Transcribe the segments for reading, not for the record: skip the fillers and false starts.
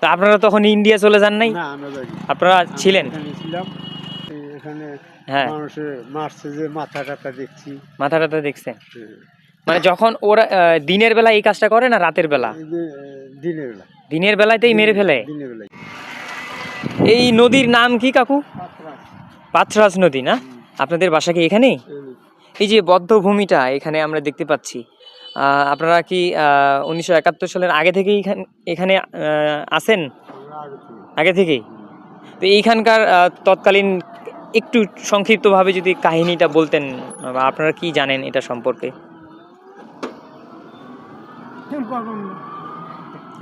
তো আপনারা তখন ইন্ডিয়া চলে যান নাই? না, আমরা যাইনি। আপনারা আমরা ছিলেন? এখানে ছিলাম। এখানে হ্যাঁ, মানুষে মারছে যে মাথা টাথা দেখছি। মাথা টাথা দেখছেন? হ্যাঁ। মানে যখন ওরা দিনের বেলা এই কাজটা করে না রাতের বেলা? এই যে দিনের বেলা। দিনের বেলাতেই মেরে ফেলে। দিনের বেলায়। এই নদীর নাম কি কাকু? পাথরাজ নদী না? আপনাদের বাসা কি এখানেই? এই যে বদ্ধভূমিটা এখানে আমরা দেখতে পাচ্ছি, আপনারা কি 1971 সালের আগে থেকেই এখানে আছেন? আগে থেকেই? তো এইখানকার তৎকালীন একটু সংক্ষিপ্তভাবে যদি কাহিনীটা বলতেন, বা আপনারা কি জানেন এটা সম্পর্কে?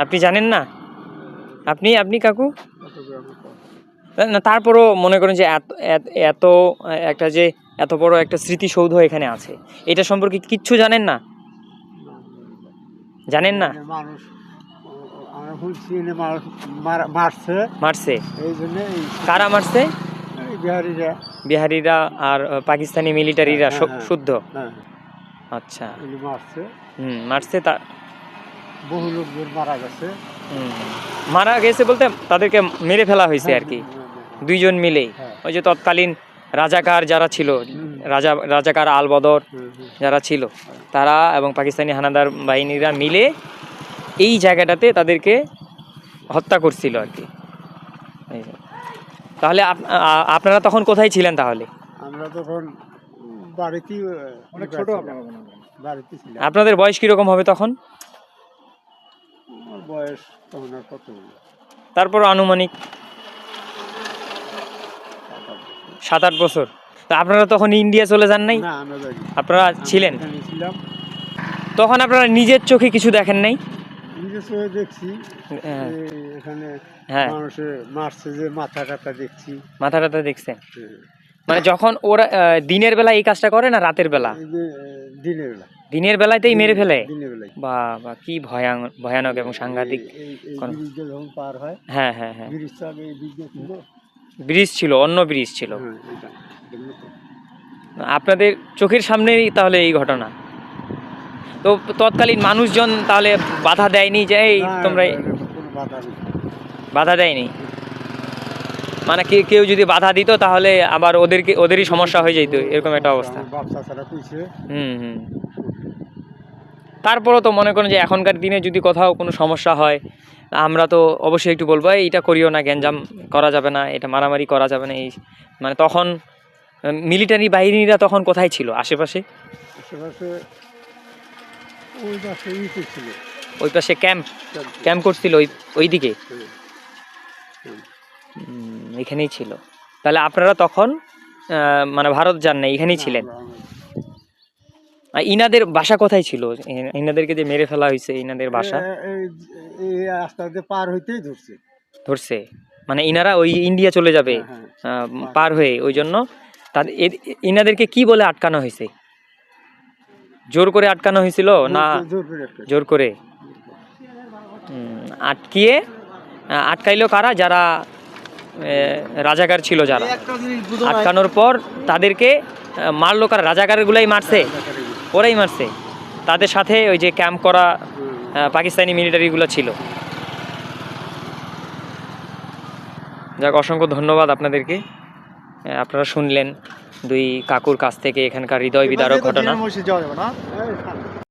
আপনি জানেন না? আপনি কাকু? না, তারপরও মনে করেন যে এত একটা যে এত বড় একটা স্মৃতিসৌধ এখানে আছে, এটা সম্পর্কে কিচ্ছু জানেন না? জানেন না? মানুষ আমরা শুনছি মানুষ মারছে। মারছে? এই জন্য কারা মারছে? বিহারিরা। বিহারিরা আর পাকিস্তানি মিলিটারিরা শুদ্ধ? হ্যাঁ, আচ্ছা, মারছে। মারছে। তা বহু লোকজন মারা গেছে। মারা গেছে বলতে তাদেরকে মেরে ফেলা হয়েছে আর কি, দুইজন মিলেই। ওই যে তৎকালীন রাজাকার যারা ছিল, রাজাকার আলবদর যারা ছিল, তারা এবং পাকিস্তানি হানাদার বাহিনীরা মিলে এই জায়গাটাতে তাদেরকে হত্যা করছিল আর কি। তাহলে আপনারা তখন কোথায় ছিলেন তাহলে? আমরা তখন বাড়িতেই, অনেক ছোট বাড়িতে ছিলাম। আপনাদের বয়স কিরকম হবে তখন? বয়স তখন আর কত? তারপর আনুমানিক 7-8 বছর। তা আপনারা তখন ইন্ডিয়া চলে যান নাই? না, আমরা যাইনি। আপনারা ছিলেন? এখানে ছিলাম। তখন আপনারা নিজের চোখে কিছু দেখেন নাই? নিজের চোখে দেখছি। এখানে মানুষে মারছে যে মাথা টাথা দেখছি। মাথা টাথা দেখছেন? মানে যখন ওরা দিনের বেলা এই কাজটা করে না রাতের বেলা? দিনের বেলা। দিনের বেলাতেই মেরে ফেলে? দিনের বেলায়। বাবা, কি ভয়ানক এবং সাংঘাতিক। পার হয়। হ্যাঁ, ব্রিজ ছিল, অন্য ব্রিজ ছিল। আপনাদের চোখের সামনেই তাহলে এই ঘটনা? তো তৎকালীন মানুষজন তাহলে বাধা দেয়নি যে এই তোমরা? বাধা দেয়নি? মানে কেউ যদি বাধা দিত তাহলে আবার ওদেরই সমস্যা হয়ে যেত, এরকম একটা অবস্থা। তারপরও তো মনে করেন যে এখনকার দিনে যদি কোথাও কোনো সমস্যা হয়, আমরা তো অবশ্যই একটু বলবো এইটা করিও না, গ্যাঞ্জাম করা যাবে না, এটা মারামারি করা যাবে না। এই মানে তখন মিলিটারি বাহিনীরা তখন কোথায় ছিল? আশেপাশে? ওই পাশে ক্যাম্প করছিল ওই দিকে? এখানেই ছিল। তাহলে আপনারা তখন মানে ভারত যান না, এখানেই ছিলেন? ইনাদের বাসা কোথায় ছিল? ইনাদেরকে যে মেরে ফেলা হয়েছে, ইনাদের বাসা? পার হইতেই ধরছে। মানে ইনারা ওই ইন্ডিয়া চলে যাবে পার হয়ে, ওই জন্য ইনাদেরকে কি বলে আটকানো হয়েছে? জোর করে আটকানো হয়েছিল না? জোর করে আটকাইলো কারা? যারা রাজাকার ছিল, যারা আটকানোর পর তাদেরকে মারলো কারা? রাজাকার গুলাই মারছে? ওরাই মারছে? তাদের সাথে ওই যে ক্যাম্প করা পাকিস্তানি মিলিটারিগুলো ছিল। যাক, অসংখ্য ধন্যবাদ আপনাদেরকে। আপনারা শুনলেন দুই কাকুর কাছ থেকে এখানকার হৃদয় বিদারক ঘটনা।